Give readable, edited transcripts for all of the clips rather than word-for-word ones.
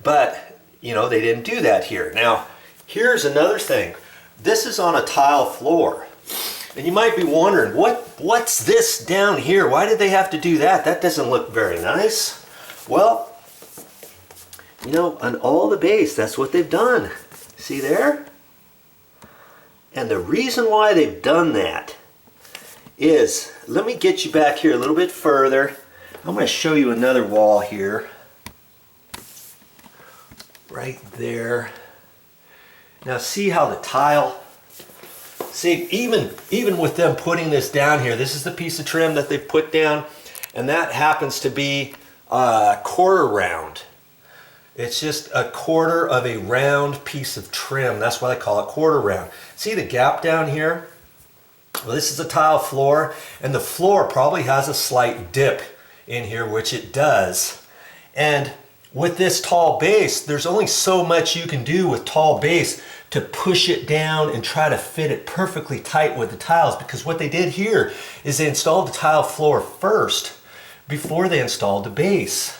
But, you know, they didn't do that here. Now, here's another thing. This is on a tile floor. And you might be wondering, what's this down here? Why did they have to do that? That doesn't look very nice. Well, you know, on all the base, that's what they've done. See there? And the reason why they've done that is, let me get you back here a little bit further. I'm going to show you another wall here. Right there. Now see how the tile, see, even with them putting this down here, this is the piece of trim that they've put down, and that happens to be a quarter round. It's just a quarter of a round piece of trim. That's why they call it quarter round. See the gap down here? Well, this is a tile floor, and the floor probably has a slight dip in here, which it does. And with this tall base, there's only so much you can do with tall base to push it down and try to fit it perfectly tight with the tiles, because what they did here is they installed the tile floor first before they installed the base.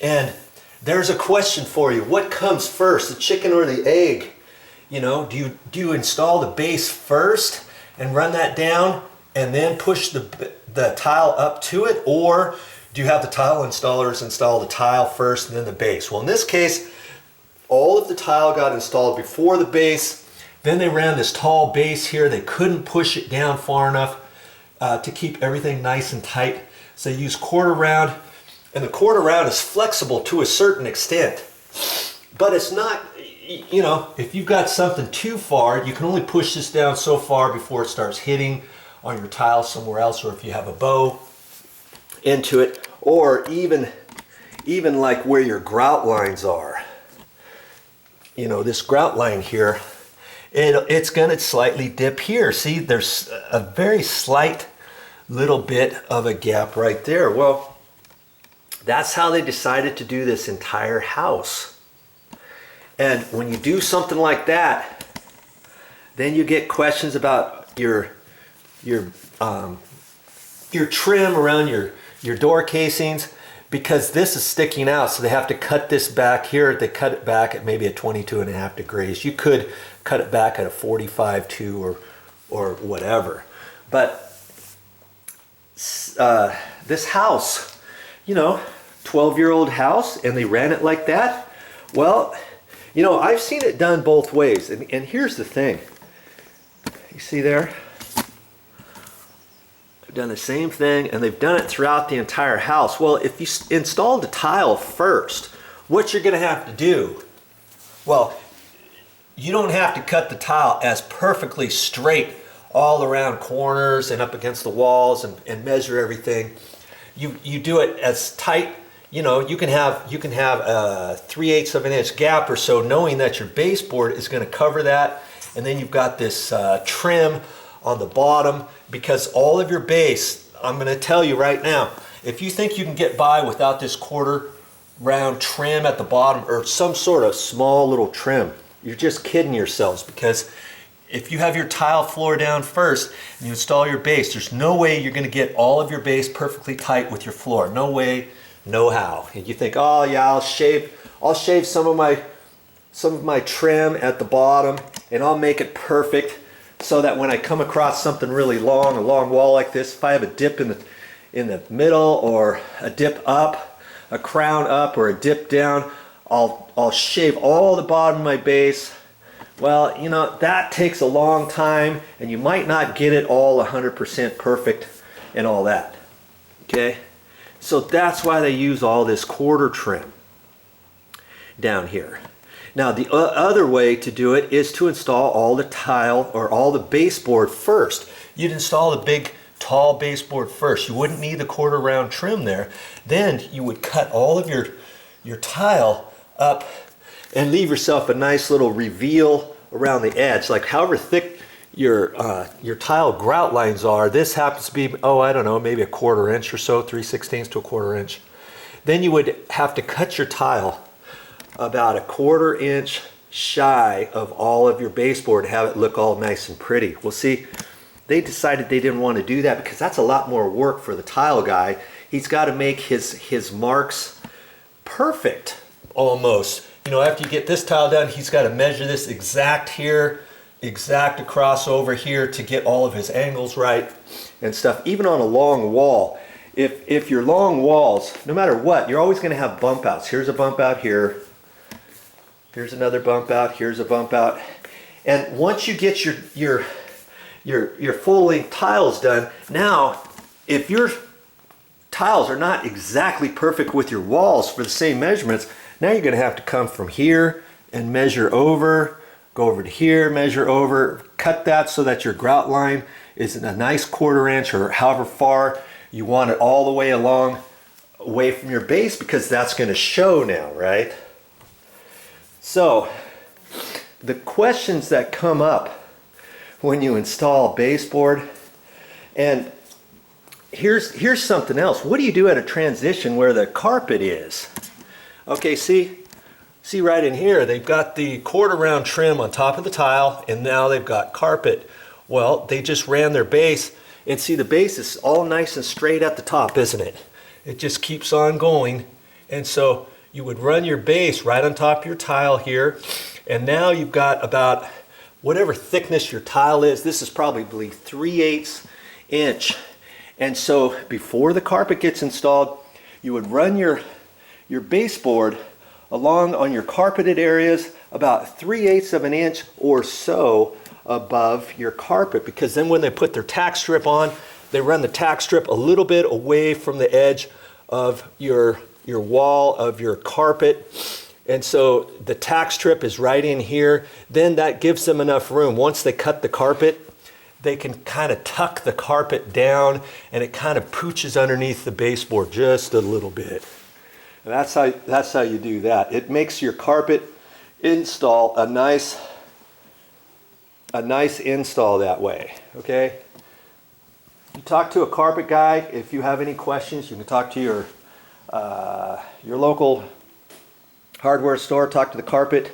And there's a question for you. What comes first, the chicken or the egg? You know, do you install the base first and run that down and then push the tile up to it, or do you have the tile installers install the tile first and then the base? Well, in this case, all of the tile got installed before the base. Then they ran this tall base here. They couldn't push it down far enough to keep everything nice and tight. So they used quarter round, and the quarter round is flexible to a certain extent. But it's not, you know, if you've got something too far, you can only push this down so far before it starts hitting on your tile somewhere else, or if you have a bow into it, or even like where your grout lines are. You know, this grout line here, it's going to slightly dip here. See, there's a very slight little bit of a gap right there. Well, that's how they decided to do this entire house. And when you do something like that, then you get questions about your trim around your door casings, because this is sticking out, so they have to cut this back here. They cut it back at maybe at 22.5 degrees. You could cut it back at a 45.2 or whatever. But this house, you know, 12-year-old house, and they ran it like that. Well, you know, I've seen it done both ways, and here's the thing. You see there? They've done the same thing, and they've done it throughout the entire house. Well, if you installed the tile first, what you're going to have to do, well, you don't have to cut the tile as perfectly straight all around corners and up against the walls and measure everything. You do it as tight. You know, you can have a 3/8 of an inch gap or so, knowing that your baseboard is going to cover that, and then you've got this trim on the bottom, because all of your base, I'm going to tell you right now, if you think you can get by without this quarter round trim at the bottom or some sort of small little trim, you're just kidding yourselves, because if you have your tile floor down first and you install your base, there's no way you're going to get all of your base perfectly tight with your floor. No way, no how. And you think, oh yeah, I'll shave some of my trim at the bottom, and I'll make it perfect, so that when I come across something really long, a long wall like this, if I have a dip in the middle, or a dip up, a crown up, or a dip down, I'll shave all the bottom of my base. Well, you know, that takes a long time, and you might not get it all 100% perfect and all that. Okay? So that's why they use all this quarter trim down here. Now, the other way to do it is to install all the tile or all the baseboard first. You'd install the big, tall baseboard first. You wouldn't need the quarter round trim there. Then you would cut all of your tile up and leave yourself a nice little reveal around the edge. Like however thick your tile grout lines are, this happens to be, oh, I don't know, maybe a 1/4 inch or so, 3/16 to a 1/4 inch. Then you would have to cut your tile about a 1/4 inch shy of all of your baseboard to have it look all nice and pretty. Well, see, they decided they didn't want to do that, because that's a lot more work for the tile guy. He's got to make his marks perfect almost. You know, after you get this tile done, he's got to measure this exact here, exact across over here to get all of his angles right and stuff. Even on a long wall, if your long walls, no matter what, you're always going to have bump outs. Here's a bump out here. Here's another bump out. Here's a bump out. And once you get your full length tiles done, now if your tiles are not exactly perfect with your walls for the same measurements, now you're going to have to come from here and measure over, go over to here, measure over, cut that so that your grout line is a nice 1/4 inch or however far you want it all the way along away from your base, because that's going to show now, right? So the questions that come up when you install a baseboard, and here's something else. What do you do at a transition where the carpet is? Okay, see right in here, they've got the 1/4 round trim on top of the tile, and now they've got carpet. Well, they just ran their base, and see, the base is all nice and straight at the top, isn't it? It just keeps on going. And so you would run your base right on top of your tile here, and now you've got about whatever thickness your tile is. This is probably 3/8 inch. And so before the carpet gets installed, you would run your baseboard along on your carpeted areas about 3/8 of an inch or so above your carpet, because then when they put their tack strip on, they run the tack strip a little bit away from the edge of your wall of your carpet. And so the tack strip is right in here. Then that gives them enough room. Once they cut the carpet, they can kind of tuck the carpet down, and it kind of pooches underneath the baseboard just a little bit. And that's how you do that. It makes your carpet install a nice install that way, okay? You talk to a carpet guy. If you have any questions, you can talk to your local hardware store, talk to the carpet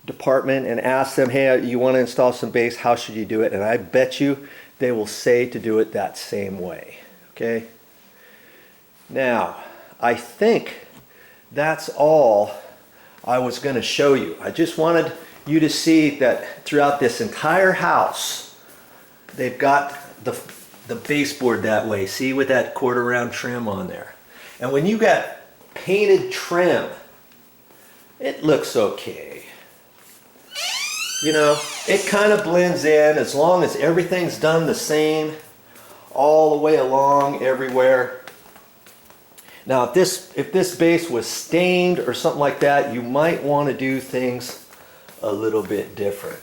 department and ask them, hey, you want to install some base, how should you do it? And I bet you they will say to do it that same way, okay? Now, I think that's all I was going to show you. I just wanted you to see that throughout this entire house, they've got the baseboard that way. See, with that 1/4 round trim on there. And when you got painted trim, it looks okay. You know, it kind of blends in as long as everything's done the same all the way along everywhere. Now, if this base was stained or something like that, you might want to do things a little bit different.